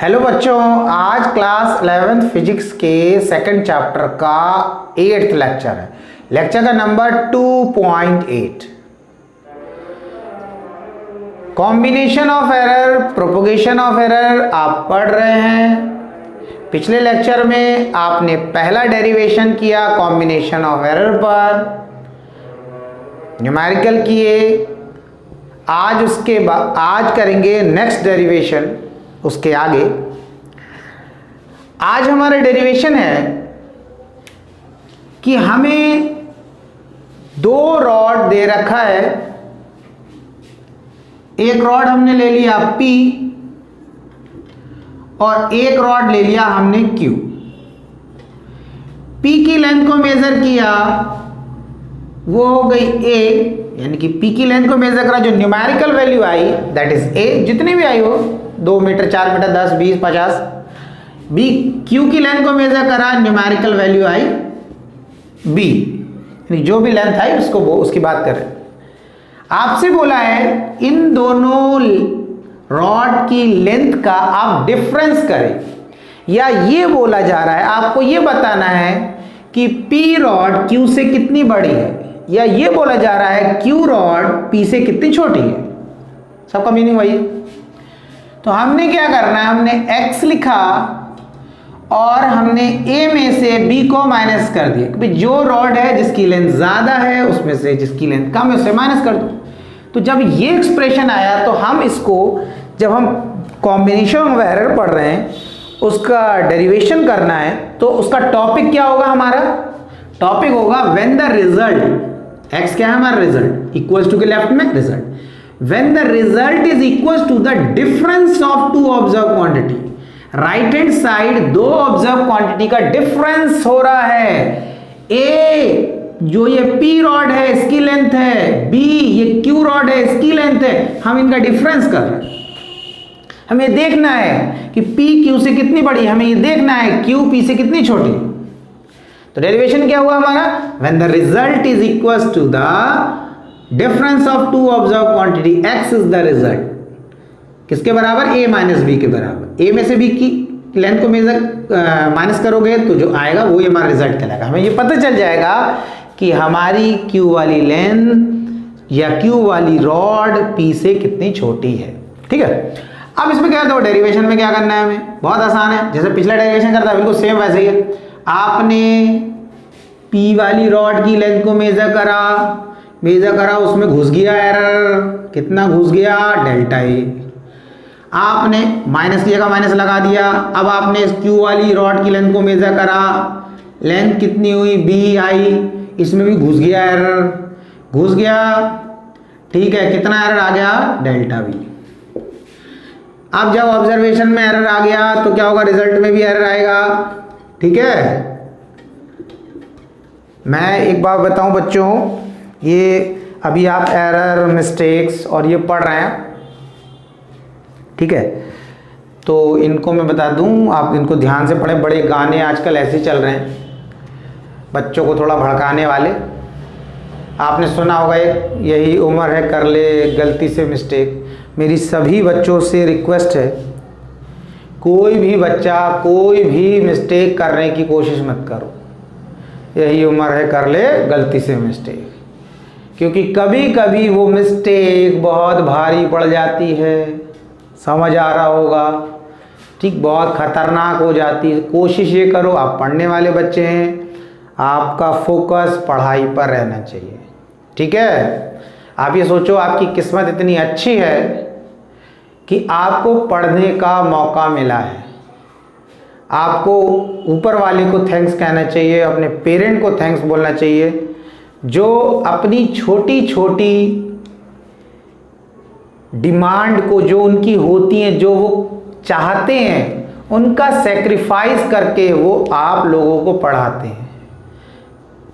Hello बच्चों, आज class 11th physics के सेकंड चैप्टर का 8th लेक्चर है। लेक्चर का number 2.8 combination of error, propagation of error आप पढ़ रहे हैं। पिछले लेक्चर में आपने पहला डेरिवेशन किया कॉम्बिनेशन ऑफ एरर पर, न्यूमेरिकल किए। आज करेंगे नेक्स्ट डेरिवेशन उसके आगे। आज हमारा डेरिवेशन है कि हमें दो रॉड दे रखा है। एक रॉड हमने ले लिया P और एक रॉड ले लिया हमने Q। P की लेंथ को मेजर किया, वो हो गई A, यानी कि P की लेंथ को मेजर करा, जो numerical value I that is A, जितनी भी आई हो 2 मीटर 4 मीटर 10 20 50। B Q की लेंथ को मेजर करा, न्यूमेरिकल वैल्यू आई B, यानी जो भी लेंथ आई उसकी बात करें। आपसे बोला है इन दोनों रॉड की लेंथ का आप डिफरेंस करें, या ये बोला जा रहा है आपको ये बताना है कि P रॉड Q से कितनी बड़ी है, या ये बोला जा रहा है Q रॉड P से कितनी छोटी है। सबका मीनिंग वही है। तो हमने क्या करना है, हमने x लिखा और हमने A में से B को माइनस कर दिया, क्योंकि जो रॉड है जिसकी लेंथ ज़्यादा है उसमें से जिसकी लेंथ कम है उससे माइनस कर दो। तो जब ये एक्सप्रेशन आया तो हम इसको, जब हम कॉम्बिनेशन ऑफ एरर पढ़ रहे हैं उसका डेरिवेशन करना है, तो उसका टॉपिक क्या होगा, हमारा टॉपिक होगा व्हेन द रिजल्ट, x क्या है हमारा रिजल्ट, इक्वल्स टू के लेफ्ट में result, when the result is equals to the difference of two observed quantity। Right hand side दो ऑब्जर्व क्वांटिटी का डिफरेंस हो रहा है। A जो ये P रॉड है इसकी लेंथ है, B ये Q रॉड है इसकी लेंथ है, हम इनका डिफरेंस कर रहे हैं। हमें देखना है कि P Q से कितनी बड़ी, हमें ये देखना है Q P से कितनी छोटी। तो डेरिवेशन क्या हुआ हमारा, when the result is equals to the difference of two observed quantity, x is the result, किसके बराबर, a माइनस b के बराबर। a में से b की लेंथ को मेजर माइनस करोगे तो जो आएगा वो हमारा रिजल्ट कहलाएगा। हमें ये पता चल जाएगा कि हमारी q वाली लेंथ या q वाली रॉड p से कितनी छोटी है। ठीक है, अब इसमें क्या है, डेरिवेशन में क्या करना है, हमें बहुत आसान है। जैसे पिछला डेरिवेशन करता है बिल्कुल सेम वैसे ही है। आपने p वाली रॉड की लेंथ को मेजर करा, उसमें घुस गया एरर, कितना घुस गया, डेल्टा ए। आपने माइनस की जगह माइनस लगा दिया। अब आपने इस Q वाली रॉड की लेंथ को मेजर करा, लेंथ कितनी हुई B आई, इसमें भी घुस गया एरर, घुस गया। ठीक है, कितना एरर आ गया, डेल्टा B। अब जब ऑब्जर्वेशन में एरर आ गया तो क्या होगा, रिजल्ट में भी एरर आएगा। ठीक है, मैं एक बात बताऊं बच्चों, ये अभी आप एरर मिस्टेक्स और ये पढ़ रहे हैं, ठीक है, तो इनको मैं बता दूं, आप इनको ध्यान से पढ़ें। बड़े गाने आजकल ऐसे चल रहे हैं बच्चों को थोड़ा भड़काने वाले। आपने सुना होगा एक, यही उम्र है कर ले गलती से मिस्टेक। मेरी सभी बच्चों से रिक्वेस्ट है, कोई भी बच्चा कोई भी मिस्टेक करने की कोशिश मत करो। यही उम्र है कर ले गलती से मिस्टेक, क्योंकि कभी कभी वो मिस्टेक बहुत भारी पड़ जाती है, समझ आ रहा होगा, ठीक, बहुत खतरनाक हो जाती है। कोशिश ये करो, आप पढ़ने वाले बच्चे हैं, आपका फोकस पढ़ाई पर रहना चाहिए। ठीक है, आप ये सोचो आपकी किस्मत इतनी अच्छी है कि आपको पढ़ने का मौका मिला है। आपको ऊपर वाले को थैंक्स कहना चाहिए, अपने पेरेंट को थैंक्स बोलना चाहिए, जो अपनी छोटी छोटी डिमांड को, जो उनकी होती हैं, जो वो चाहते हैं, उनका सेक्रीफाइस करके वो आप लोगों को पढ़ाते हैं।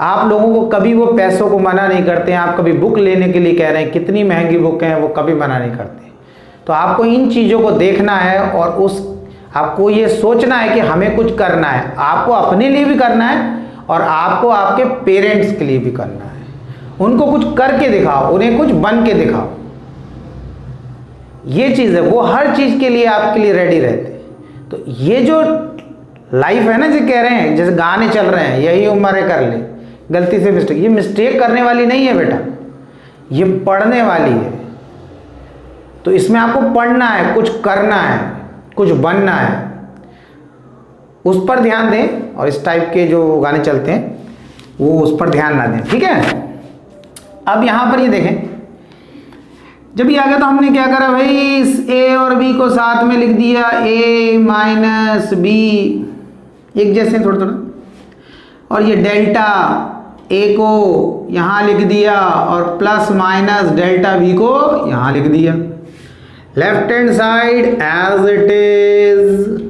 आप लोगों को कभी वो पैसों को मना नहीं करते हैं। आप कभी बुक लेने के लिए कह रहे हैं, कितनी महंगी बुक हैं, वो कभी मना नहीं करते। तो आपको इन चीज़ों को देखना है और आपको ये सोचना है कि हमें कुछ करना है। आपको अपने लिए भी करना है और आपको आपके पेरेंट्स के लिए भी करना है। उनको कुछ करके दिखाओ, उन्हें कुछ बन के दिखाओ। ये चीज़ है, वो हर चीज़ के लिए आपके लिए रेडी रहते हैं। तो ये जो लाइफ है ना, जो कह रहे हैं जैसे गाने चल रहे हैं, यही उम्र है कर ले, गलती से मिस्टेक, ये मिस्टेक करने वाली नहीं है बेटा, ये पढ़ने वाली है। तो इसमें आपको पढ़ना है, कुछ करना है, कुछ बनना है, उस पर ध्यान दें। और इस टाइप के जो गाने चलते हैं वो उस पर ध्यान ना दें, ठीक है। अब यहां पर ये देखें, जब ये आ गया तो हमने क्या करा भाई, इस ए और बी को साथ में लिख दिया, ए माइनस बी, एक जैसे थोड़ा थोड़ा, और ये डेल्टा ए को यहां लिख दिया और प्लस माइनस डेल्टा बी को यहां लिख दिया। Left hand side as it is,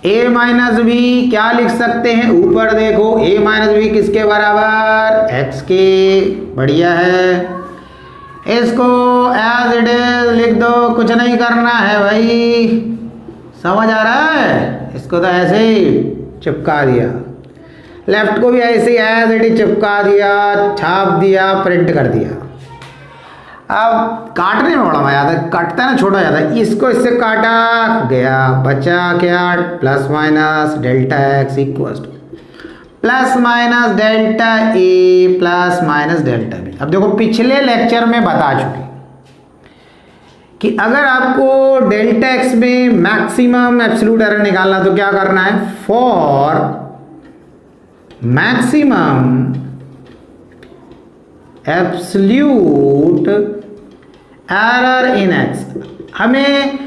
A minus B क्या लिख सकते हैं, ऊपर देखो, ए माइनस बी किसके बराबर, एक्स के, बढ़िया है। इसको एज इट इज लिख दो, कुछ नहीं करना है भाई, समझ आ रहा है। इसको तो ऐसे ही चिपका दिया, लेफ्ट को भी ऐसे ही एज इट इज चिपका दिया, छाप दिया, प्रिंट कर दिया। अब काटने में बड़ा मजा आता है, कटता है ना, छोटा जाता है। इसको इससे काटा गया, बचा क्या, plus minus delta x equal to plus minus delta a plus minus delta b. अब देखो पिछले लेक्चर में बता चुके कि अगर आपको डेल्टा एक्स में मैक्सिमम एब्सोल्यूट एरर निकालना तो क्या करना है, for maximum absolute error in x, हमें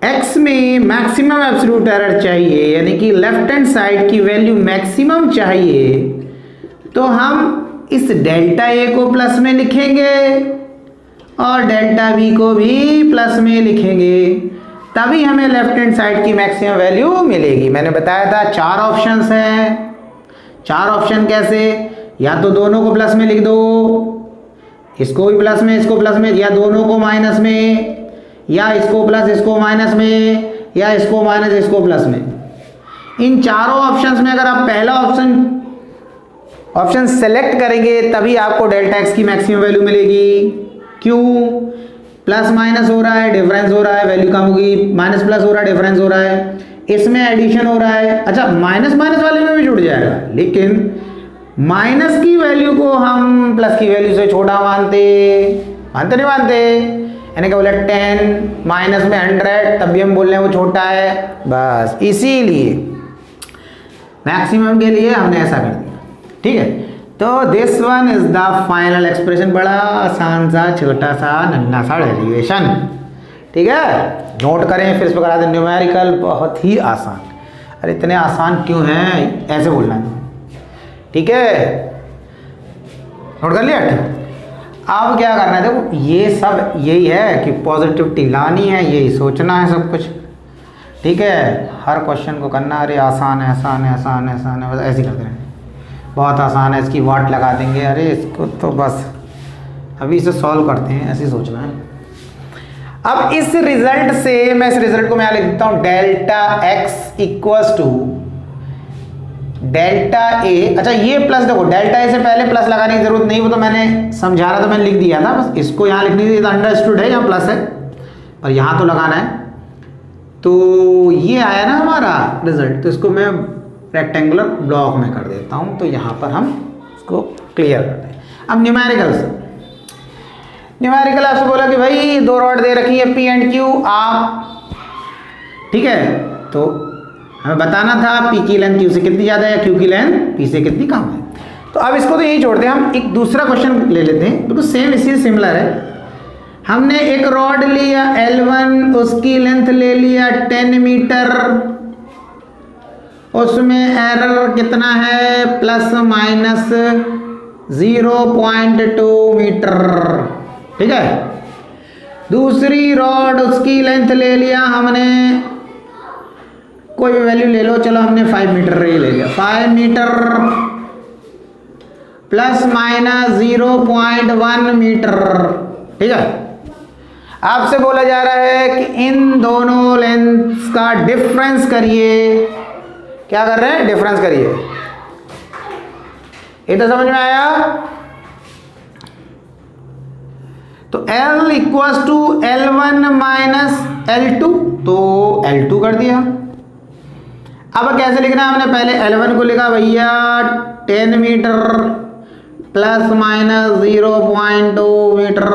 एक्स में मैक्सिमम एब्सोल्यूट एरर चाहिए, यानी कि लेफ्ट हैंड साइड की वैल्यू मैक्सिमम चाहिए, तो हम इस डेल्टा ए को प्लस में लिखेंगे और डेल्टा बी को भी प्लस में लिखेंगे, तभी हमें लेफ्ट हैंड साइड की मैक्सिमम वैल्यू मिलेगी। मैंने बताया था 4 ऑप्शंस हैं। 4 ऑप्शन कैसे, या तो दोनों को प्लस में लिख दो, इसको भी प्लस में, इसको प्लस में, या दोनों को माइनस में, या इसको प्लस इसको माइनस में, या इसको माइनस इसको प्लस में। इन चारों ऑप्शंस में अगर आप पहला ऑप्शन सेलेक्ट करेंगे तभी आपको डेल्टा एक्स की मैक्सिमम वैल्यू मिलेगी। क्यों, प्लस माइनस हो रहा है, डिफरेंस हो रहा है, वैल्यू कम होगी, माइनस प्लस हो रहा है, डिफरेंस हो रहा है, इसमें एडिशन हो रहा है। अच्छा, माइनस माइनस वाले में भी जुड़ जाएगा, लेकिन माइनस की वैल्यू को हम प्लस की वैल्यू से छोटा मानते नहीं मानते, यानी क्या बोले 10 माइनस में 100, तब भी हम बोल रहे हैं वो छोटा है, बस इसीलिए मैक्सिमम के लिए हमने ऐसा कर दिया, ठीक है। तो this one is the final expression, बड़ा आसान सा, छोटा सा, नन्हा सा डेरिवेशन, ठीक है। नोट करें, फिर इस पर करा दें न्यूमेरिकल, बहुत ही आसान। अरे इतने आसान क्यों हैं, ऐसे बोलना है, ठीक है। नोट कर लिया। अब क्या करना है, देखो ये सब यही है कि पॉजिटिविटी लानी है, यही सोचना है सब कुछ, ठीक है। हर क्वेश्चन को करना, अरे आसान है, आसान है, आसान है, आसान है, बस ऐसे ही करते रहें, बहुत आसान है, इसकी वाट लगा देंगे, अरे इसको तो बस अभी इसे सॉल्व करते हैं, ऐसे ही सोचना है। अब इस रिजल्ट से मैं इस रिजल्ट को मैं लिख देता हूँ, delta x equals to delta a. अच्छा ये प्लस, देखो डेल्टा ए से पहले प्लस लगाने की जरूरत नहीं, वो तो मैंने समझा रहा था, मैंने लिख दिया था, बस इसको यहाँ लिखने के लिए अंडरस्टूड है, यहाँ प्लस है, पर यहाँ तो लगाना है। तो ये आया ना हमारा रिजल्ट, तो इसको मैं रेक्टेंगुलर ब्लॉक में कर देता हूँ, तो यहाँ पर हम इसको क्लियर कर दें। अब न्यूमेरिकल से, न्यूमेरिकल आपसे बोला कि भाई 2 रॉड दे रखी है, पी एंड क्यू, आप, ठीक है। तो हमें बताना था पी की लेंथ क्यू से कितनी ज़्यादा है, क्यू की लेंथ पी से कितनी कम है। तो अब इसको तो यही छोड़ते हैं, हम एक दूसरा क्वेश्चन ले लेते हैं, बिल्कुल सेम इसी से सिमिलर है। हमने एक रॉड लिया L1, उसकी लेंथ ले लिया 10 मीटर, उसमें एरर कितना है, प्लस माइनस 0.2 मीटर, ठीक है। दूसरी रॉड, उसकी लेंथ ले लिया हमने, कोई भी वैल्यू ले लो, चलो हमने 5 मीटर ही ले लिया, 5 मीटर प्लस माइनस 0.1 मीटर, ठीक है। आपसे बोला जा रहा है कि इन दोनों लेंथ्स का डिफरेंस करिए। क्या कर रहे हैं, डिफरेंस करिए। ये तो समझ में आया। तो L equals to L1 minus L2, तो L2 कर दिया, अब कैसे लिखना है, हमने पहले L1 को लिखा भैया 10 metre plus minus 0.2 metre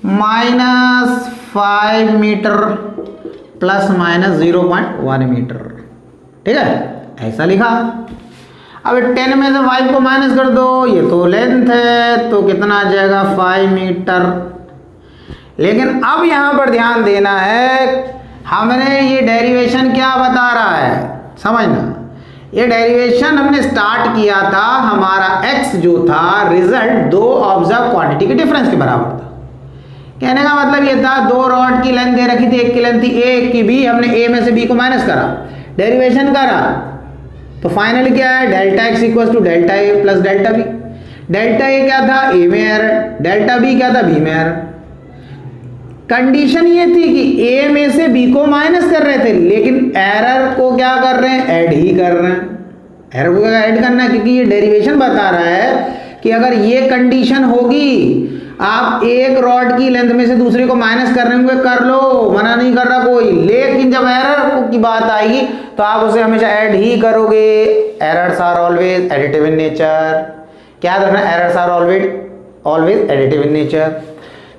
minus 5 metre plus minus 0.1 metre, ठीक है, ऐसा लिखा। अब 10 में से 5 को माइनस कर दो, ये तो लेंथ है, तो कितना आ जाएगा 5 मीटर। लेकिन अब यहां पर ध्यान देना है, हमने ये डेरिवेशन क्या बता रहा है, समझना, ये डेरिवेशन हमने स्टार्ट किया था, हमारा x जो था रिजल्ट दो ऑब्जर्व क्वांटिटी के डिफरेंस के बराबर था। कहने का मतलब ये था, दो रॉड की लेंथ दे रखी थी, एक की लेंथ थी a, एक की b, हमने a में से b को माइनस करा, डेरिवेशन करा, तो फाइनल क्या है, delta x equal to delta a plus delta b। Delta a क्या था, a में एरर, डेल्टा b क्या था, b में एरर। कंडीशन ये थी कि a में से b को माइनस कर रहे थे, लेकिन एरर को क्या कर रहे हैं, ऐड ही कर रहे हैं। एरर को क्या ऐड करना है, क्योंकि ये डेरिवेशन बता रहा है कि अगर ये कंडीशन होगी, आप एक रॉड की लेंथ में से दूसरे को माइनस कर रहे होंगे, कर लो, मना नहीं कर रहा कोई, लेकिन जब एरर की बात आएगी तो आप उसे हमेशा ऐड ही करोगे। Errors are always additive in nature, क्या रखना, errors are always additive in nature.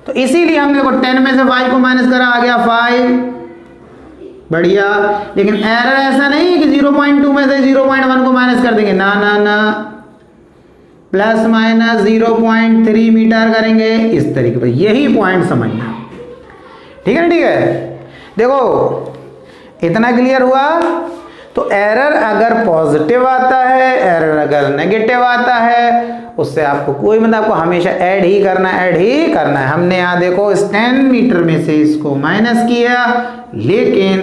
तो इसीलिए हमने देखो 10 में से 5 को माइनस करा, आ गया 5, बढ़िया। लेकिन एरर ऐसा नहीं है कि 0.2 में से 0.1 को माइनस कर देंगे, ना ना ना, प्लस माइनस 0.3 मीटर करेंगे, इस तरीके पर। यही पॉइंट समझना, ठीक है ना, ठीक है। देखो इतना क्लियर हुआ। तो एरर अगर पॉजिटिव आता है, एरर अगर नेगेटिव आता है, उससे आपको कोई मतलब, आपको हमेशा ऐड ही करना है। हमने यहाँ देखो इस 10 मीटर में से इसको माइनस किया, लेकिन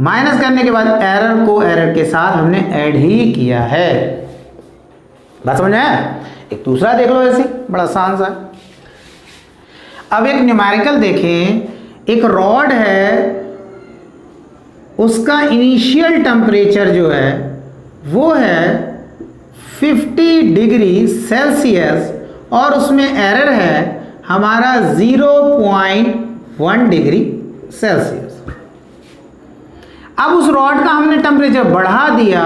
माइनस करने के बाद एरर को एरर के साथ हमने ऐड ही किया है। बात समझ में आया? एक दूसरा देख लो ऐसे, बड़ा आसान सा। अब एक न्यूमेरिकल देखें, एक रॉड है, उसका इनिशियल टेम्परेचर जो है वो है 50 डिग्री सेल्सियस, और उसमें एरर है हमारा 0.1 डिग्री सेल्सियस। अब उस रॉड का हमने टेम्परेचर बढ़ा दिया,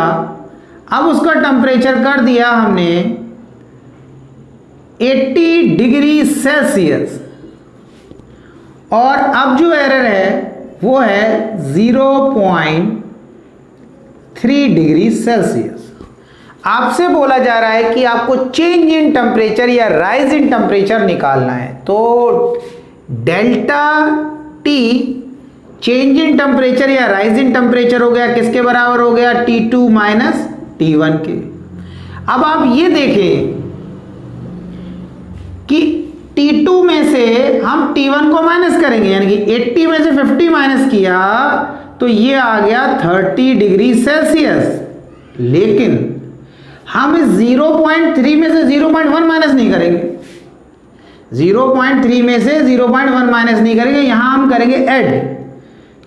अब उसका टेम्परेचर कर दिया हमने 80 डिग्री सेल्सियस, और अब जो एरर है वो है 0.3 डिग्री सेल्सियस। आपसे बोला जा रहा है कि आपको चेंज इन टेम्परेचर या राइज इन टेम्परेचर निकालना है। तो delta T change in temperature या राइज इन टेम्परेचर हो गया, किसके बराबर हो गया, T2 माइनस T1 के। अब आप ये देखें कि T2 में से हम T1 को माइनस करेंगे, यानी कि 80 में से 50 माइनस किया तो ये आ गया 30 डिग्री सेल्सियस। लेकिन हम इस 0.3 में से 0.1 माइनस नहीं करेंगे, 0.3 में से 0.1 माइनस नहीं करेंगे, यहां हम करेंगे ऐड,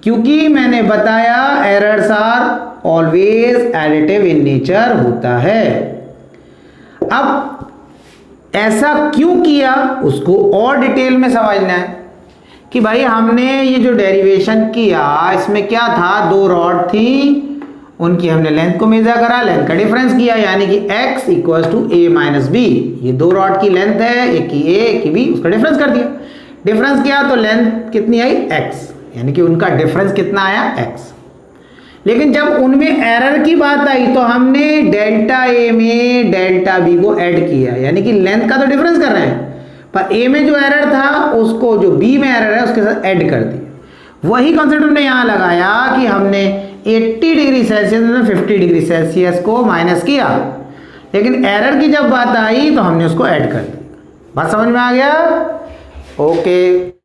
क्योंकि मैंने बताया errors are always additive in nature होता है। अब ऐसा क्यों किया उसको और डिटेल में समझना है कि भाई हमने ये जो डेरिवेशन किया इसमें क्या था, दो रॉड थी, उनकी हमने लेंथ को मेजर करा, लेंथ का डिफरेंस किया, यानी कि x equal to a minus B. ये दो रॉड की लेंथ है, एक की a एक की b, उसका डिफरेंस कर दिया। डिफरेंस किया तो लेंथ कितनी आई, x, यानी कि उनका डिफरेंस कितना आया, x। लेकिन जब उनमें एरर की बात आई तो हमने डेल्टा a में डेल्टा b को ऐड किया, यानी कि लेंथ का तो डिफरेंस कर रहे हैं, पर a में जो एरर था उसको जो b में एरर है उसके साथ ऐड कर दिया। वही कॉन्सेप्ट हमने यहाँ लगाया कि हमने 80 डिग्री सेल्सियस में 50 डिग्री सेल्सियस को माइनस किया, लेकिन एरर की जब बात आई तो हमने उसको ऐड कर दिया। बात समझ में आ गया? ओके।